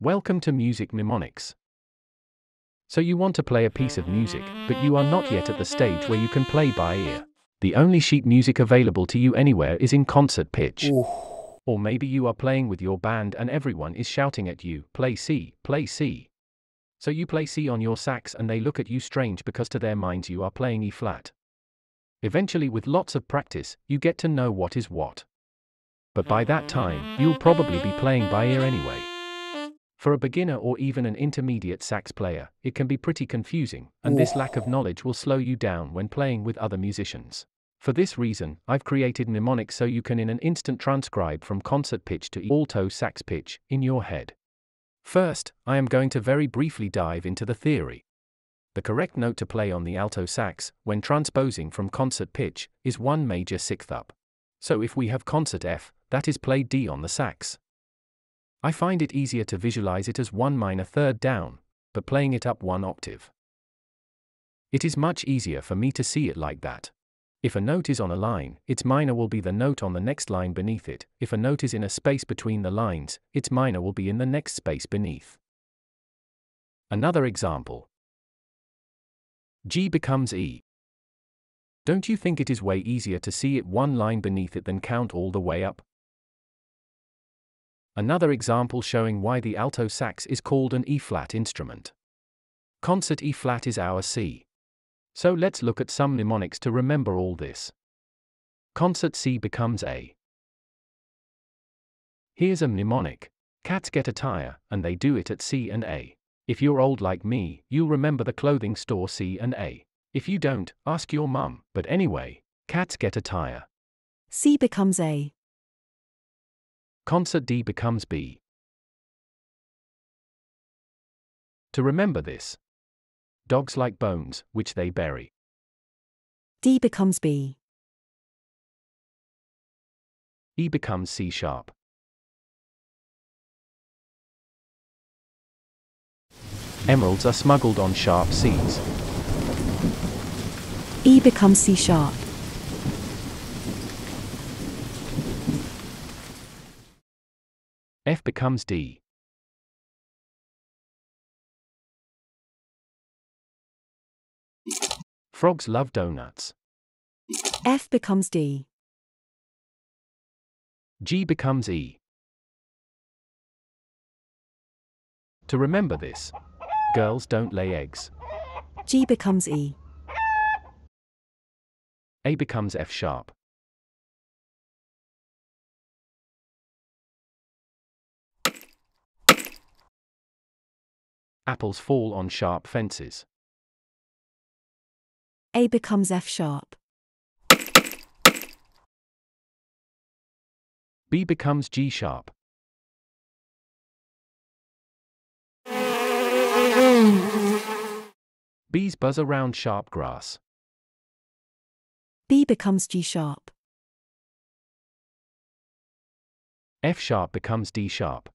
Welcome to Music Mnemonics. So you want to play a piece of music, but you are not yet at the stage where you can play by ear. The only sheet music available to you anywhere is in concert pitch. Ooh. Or maybe you are playing with your band and everyone is shouting at you, play C, play C. So you play C on your sax and they look at you strange because to their minds you are playing E flat. Eventually, with lots of practice, you get to know what is what. But by that time, you'll probably be playing by ear anyway. For a beginner or even an intermediate sax player, it can be pretty confusing, and this lack of knowledge will slow you down when playing with other musicians. For this reason, I've created mnemonics so you can in an instant transcribe from concert pitch to alto sax pitch in your head. First, I am going to very briefly dive into the theory. The correct note to play on the alto sax, when transposing from concert pitch, is 1 major sixth up. So if we have concert F, that is play D on the sax. I find it easier to visualize it as 1 minor third down, but playing it up 1 octave. It is much easier for me to see it like that. If a note is on a line, its minor will be the note on the next line beneath it. If a note is in a space between the lines, its minor will be in the next space beneath. Another example. G becomes E. Don't you think it is way easier to see it 1 line beneath it than count all the way up? Another example showing why the alto sax is called an E-flat instrument. Concert E-flat is our C. So let's look at some mnemonics to remember all this. Concert C becomes A. Here's a mnemonic. Cats get a tire, and they do it at C and A. If you're old like me, you'll remember the clothing store C and A. If you don't, ask your mum. But anyway, cats get a tire. C becomes A. Concert D becomes B. To remember this. Dogs like bones, which they bury. D becomes B. E becomes C sharp. Emeralds are smuggled on sharp Cs. E becomes C sharp. F becomes D. Frogs love donuts. F becomes D. G becomes E. To remember this. Girls don't lay eggs. G becomes E. A becomes F sharp. Apples fall on sharp fences. A becomes F sharp. B becomes G sharp. Bees buzz around sharp grass. B becomes G sharp. F sharp becomes D sharp.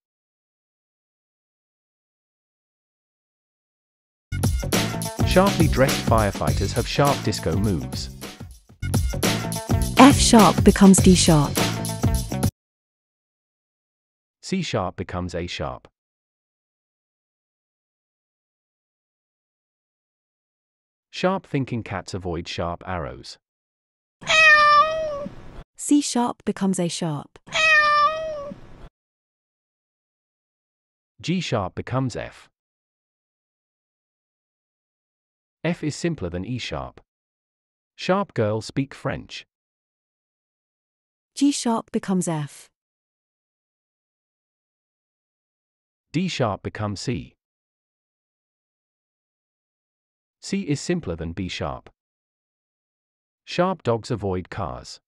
Sharply dressed firefighters have sharp disco moves. F sharp becomes D sharp. C sharp becomes A sharp. Sharp thinking cats avoid sharp arrows. C sharp becomes A sharp. G sharp becomes F. F is simpler than E sharp. Sharp girls speak French. G sharp becomes F. D sharp becomes C. C is simpler than B sharp. Sharp dogs avoid cars.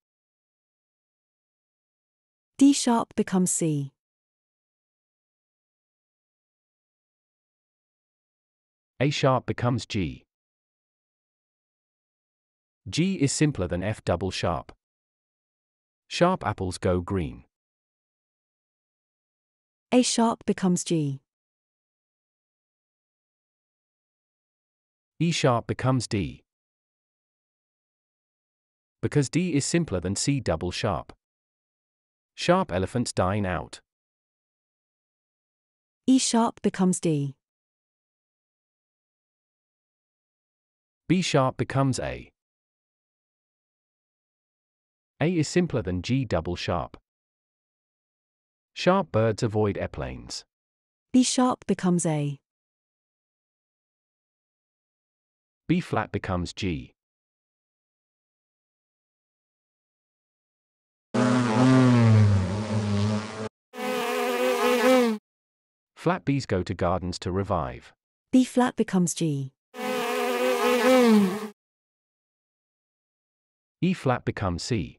D sharp becomes C. A sharp becomes G. G is simpler than F double sharp. Sharp apples go green. A sharp becomes G. E sharp becomes D. Because D is simpler than C double sharp. Sharp elephants dine out. E sharp becomes D. B sharp becomes A. A is simpler than G double sharp. Sharp birds avoid airplanes. B sharp becomes A. B flat becomes G. Flat Bs go to gardens to revive. B flat becomes G. E flat becomes C.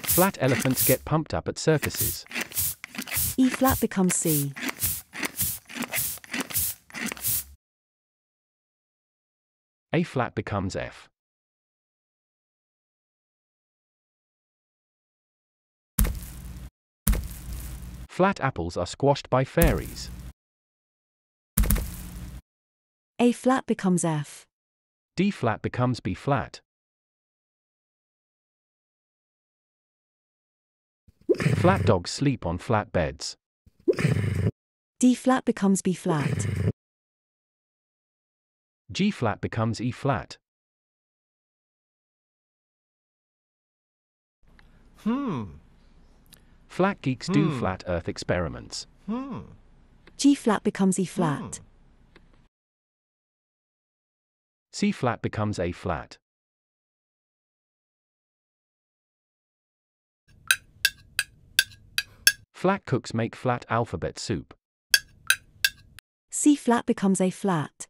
Flat elephants get pumped up at circuses. E flat becomes C. A flat becomes F. Flat apples are squashed by fairies. A flat becomes F. D flat becomes B flat. Flat dogs sleep on flat beds. D flat becomes B flat. G flat becomes E flat. Flat geeks do flat earth experiments. G flat becomes E flat. C flat becomes A flat. Flat cooks make flat alphabet soup. C flat becomes A flat.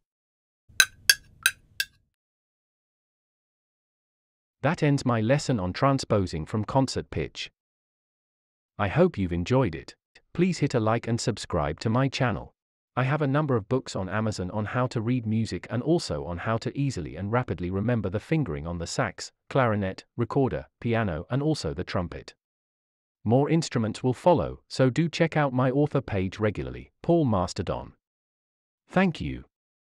That ends my lesson on transposing from concert pitch. I hope you've enjoyed it. Please hit a like and subscribe to my channel. I have a number of books on Amazon on how to read music and also on how to easily and rapidly remember the fingering on the sax, clarinet, recorder, piano and also the trumpet. More instruments will follow, so do check out my author page regularly, Paul Masterdon. Thank you.